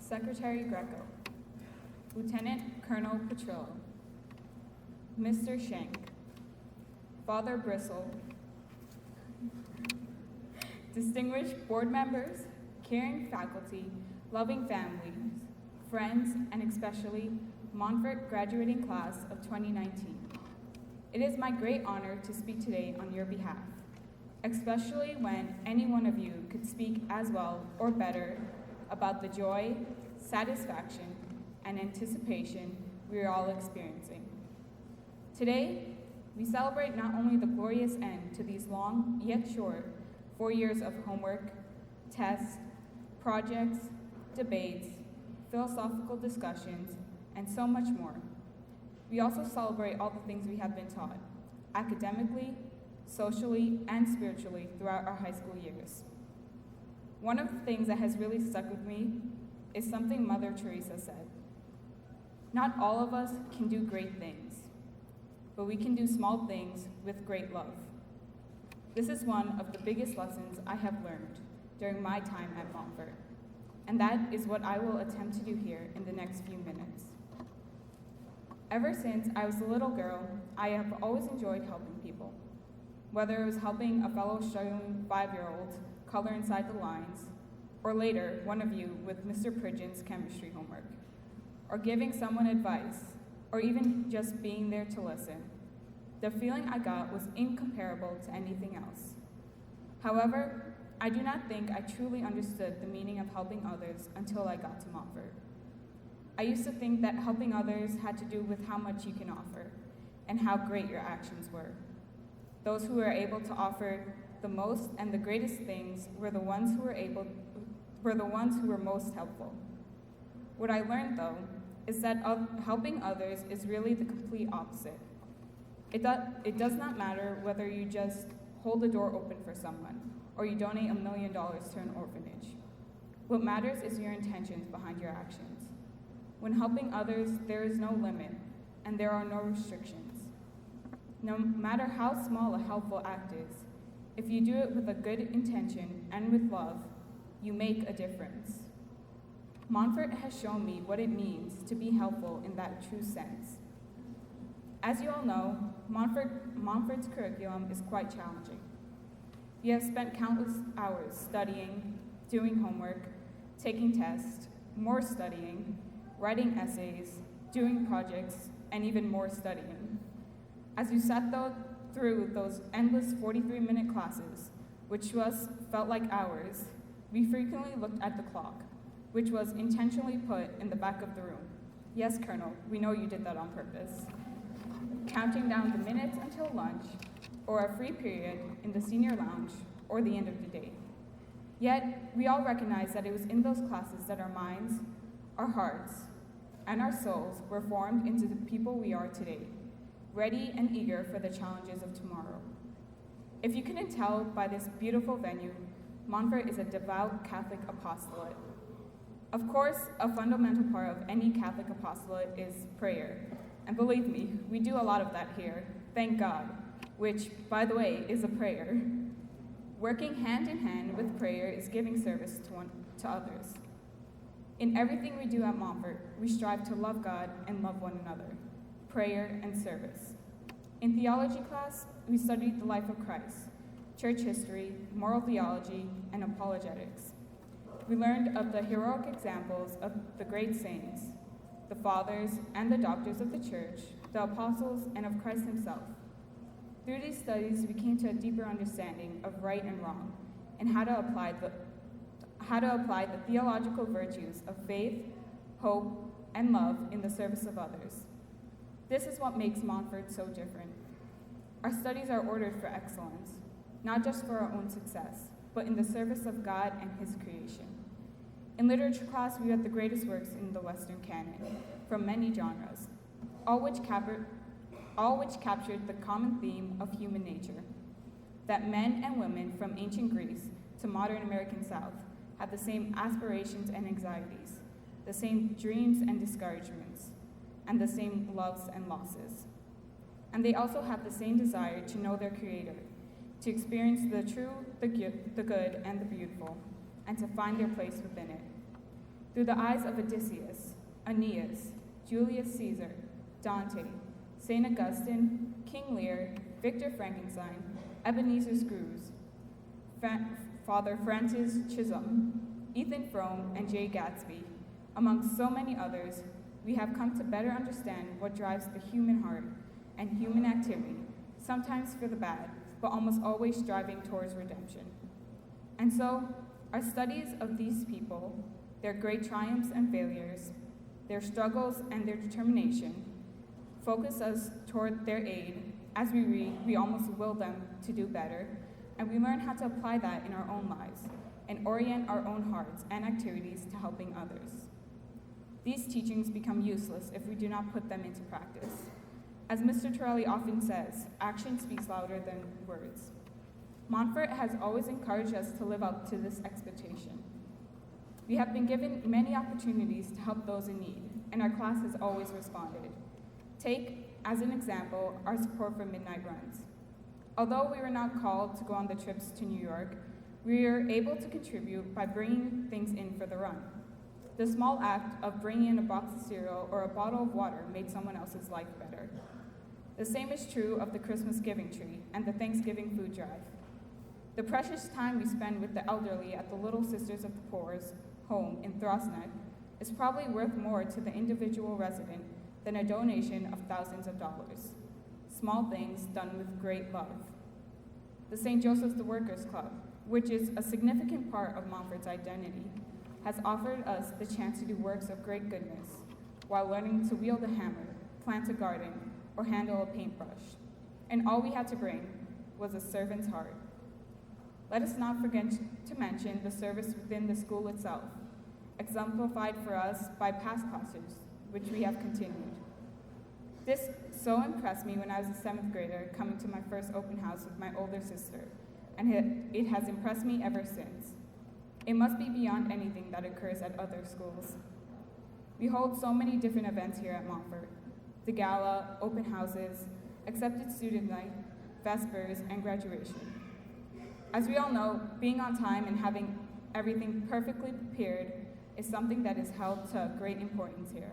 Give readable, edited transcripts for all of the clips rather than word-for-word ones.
Secretary Greco, Lieutenant Colonel Petrillo, Mr. Shank, Father Bristle, distinguished board members, caring faculty, loving families, friends, and especially Montfort graduating class of 2019. It is my great honor to speak today on your behalf, especially when any one of you could speak as well or better about the joy, satisfaction, and anticipation we are all experiencing. Today, we celebrate not only the glorious end to these long yet short 4 years of homework, tests, projects, debates, philosophical discussions, and so much more. We also celebrate all the things we have been taught, academically, socially, and spiritually throughout our high school years. One of the things that has really stuck with me is something Mother Teresa said. Not all of us can do great things, but we can do small things with great love. This is one of the biggest lessons I have learned during my time at Montfort, and that is what I will attempt to do here in the next few minutes. Ever since I was a little girl, I have always enjoyed helping people. Whether it was helping a fellow struggling 5-year-old color inside the lines, or later, one of you with Mr. Pridgeon's chemistry homework, or giving someone advice, or even just being there to listen, the feeling I got was incomparable to anything else. However, I do not think I truly understood the meaning of helping others until I got to Montfort. I used to think that helping others had to do with how much you can offer and how great your actions were. Those who were able to offer the most and the greatest things were the ones who were most helpful. What I learned, though, is that helping others is really the complete opposite. It does not matter whether you just hold the door open for someone or you donate $1 million to an orphanage. What matters is your intentions behind your actions. When helping others, there is no limit, and there are no restrictions. No matter how small a helpful act is, if you do it with a good intention and with love, you make a difference. Montfort has shown me what it means to be helpful in that true sense. As you all know, Montfort's curriculum is quite challenging. We have spent countless hours studying, doing homework, taking tests, more studying, writing essays, doing projects, and even more studying. As we sat through those endless 43-minute classes, which to us felt like hours, we frequently looked at the clock, which was intentionally put in the back of the room. Yes, Colonel, we know you did that on purpose. Counting down the minutes until lunch, or a free period in the senior lounge, or the end of the day. Yet, we all recognize that it was in those classes that our minds, our hearts, and our souls were formed into the people we are today, ready and eager for the challenges of tomorrow. If you couldn't tell by this beautiful venue, Montfort is a devout Catholic apostolate. Of course, a fundamental part of any Catholic apostolate is prayer, and believe me, we do a lot of that here, thank God, which, by the way, is a prayer. Working hand in hand with prayer is giving service to others. In everything we do at Montfort, we strive to love God and love one another, prayer and service. In theology class, we studied the life of Christ, church history, moral theology, and apologetics. We learned of the heroic examples of the great saints, the fathers and the doctors of the church, the apostles, and of Christ himself. Through these studies, we came to a deeper understanding of right and wrong and how to apply the theological virtues of faith, hope, and love in the service of others. This is what makes Montfort so different. Our studies are ordered for excellence, not just for our own success, but in the service of God and his creation. In literature class, we read the greatest works in the Western canon, from many genres, all which captured the common theme of human nature, that men and women from ancient Greece to modern American South have the same aspirations and anxieties, the same dreams and discouragements, and the same loves and losses. And they also have the same desire to know their Creator, to experience the true, the good, and the beautiful, and to find their place within it. through the eyes of Odysseus, Aeneas, Julius Caesar, Dante, St. Augustine, King Lear, Victor Frankenstein, Ebenezer Scrooge, Father Francis Chisholm, Ethan Frome, and Jay Gatsby, among so many others, we have come to better understand what drives the human heart and human activity, sometimes for the bad, but almost always striving towards redemption. And so, our studies of these people, their great triumphs and failures, their struggles and their determination, focus us toward their aid. As we read, we almost will them to do better, and we learn how to apply that in our own lives and orient our own hearts and activities to helping others. These teachings become useless if we do not put them into practice. As Mr. Torelli often says, action speaks louder than words. Montfort has always encouraged us to live up to this expectation. We have been given many opportunities to help those in need, and our class has always responded. Take, as an example, our support for midnight runs. Although we were not called to go on the trips to New York, we were able to contribute by bringing things in for the run. The small act of bringing in a box of cereal or a bottle of water made someone else's life better. The same is true of the Christmas giving tree and the Thanksgiving food drive. The precious time we spend with the elderly at the Little Sisters of the Poor's home in Throsneck is probably worth more to the individual resident than a donation of thousands of dollars. Small things done with great love. The St. Joseph's the Workers Club, which is a significant part of Montfort's identity, has offered us the chance to do works of great goodness while learning to wield a hammer, plant a garden, or handle a paintbrush. And all we had to bring was a servant's heart. Let us not forget to mention the service within the school itself, exemplified for us by past classes, which we have continued. This so impressed me when I was a 7th grader coming to my first open house with my older sister, and it has impressed me ever since. It must be beyond anything that occurs at other schools. We hold so many different events here at Montfort: the gala, open houses, accepted student night, vespers, and graduation. As we all know, being on time and having everything perfectly prepared is something that is held to great importance here.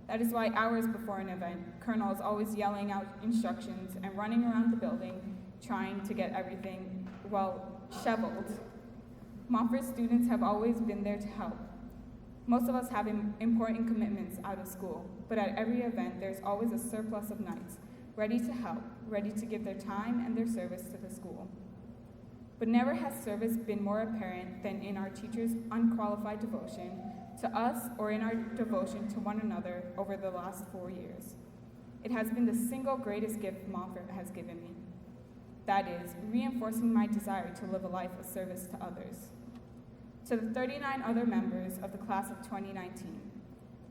That is why hours before an event, Colonel is always yelling out instructions and running around the building trying to get everything, shoveled. Montfort students have always been there to help. Most of us have important commitments out of school, but at every event there's always a surplus of knights, ready to help, ready to give their time and their service to the school. But never has service been more apparent than in our teachers' unqualified devotion to us or in our devotion to one another over the last 4 years. It has been the single greatest gift Montfort has given me. That is, reinforcing my desire to live a life of service to others. To the 39 other members of the class of 2019,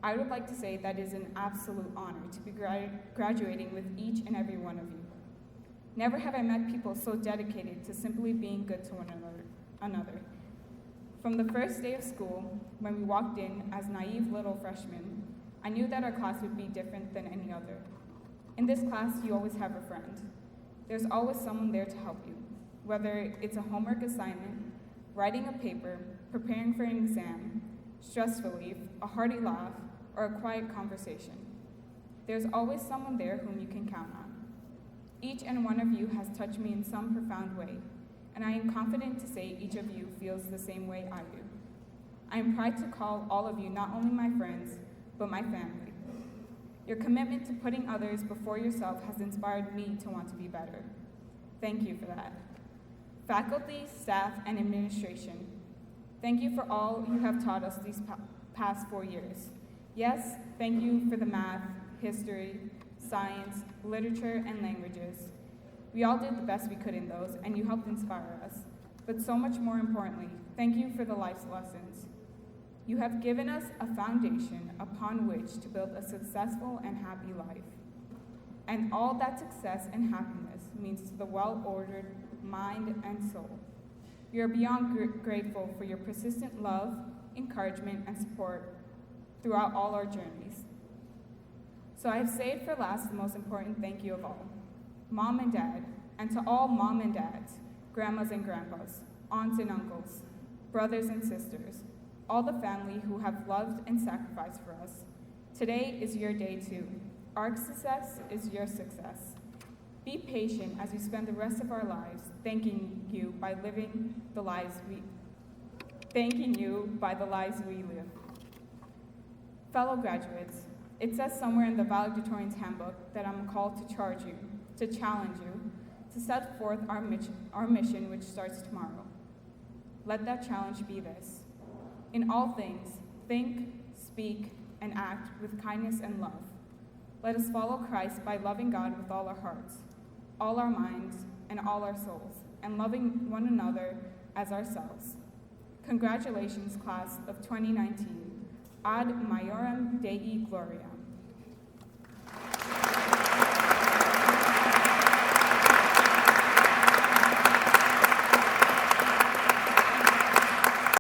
I would like to say that it is an absolute honor to be graduating with each and every one of you. Never have I met people so dedicated to simply being good to one another. From the first day of school, when we walked in as naive little freshmen, I knew that our class would be different than any other. In this class, you always have a friend. There's always someone there to help you, whether it's a homework assignment, writing a paper, preparing for an exam, stress relief, a hearty laugh, or a quiet conversation. There's always someone there whom you can count on. Each and one of you has touched me in some profound way, and I am confident to say each of you feels the same way I do. I am proud to call all of you not only my friends, but my family. Your commitment to putting others before yourself has inspired me to want to be better. Thank you for that. Faculty, staff, and administration, thank you for all you have taught us these past 4 years. Yes, thank you for the math, history, science, literature, and languages. We all did the best we could in those, and you helped inspire us. But so much more importantly, thank you for the life's lessons. You have given us a foundation upon which to build a successful and happy life. And all that success and happiness means to the well-ordered mind and soul. We are beyond grateful for your persistent love, encouragement, and support throughout all our journeys. So I have saved for last the most important thank you of all. Mom and Dad, and to all mom and dads, grandmas and grandpas, aunts and uncles, brothers and sisters, all the family who have loved and sacrificed for us. Today is your day too. Our success is your success. Be patient as we spend the rest of our lives thanking you by the lives we live. Fellow graduates, it says somewhere in the Valedictorian's handbook that I'm called to charge you, to challenge you, to set forth our mission which starts tomorrow. Let that challenge be this. In all things, think, speak, and act with kindness and love. Let us follow Christ by loving God with all our hearts, all our minds, and all our souls, and loving one another as ourselves. Congratulations, class of 2019. Ad Maiorem Dei Gloria.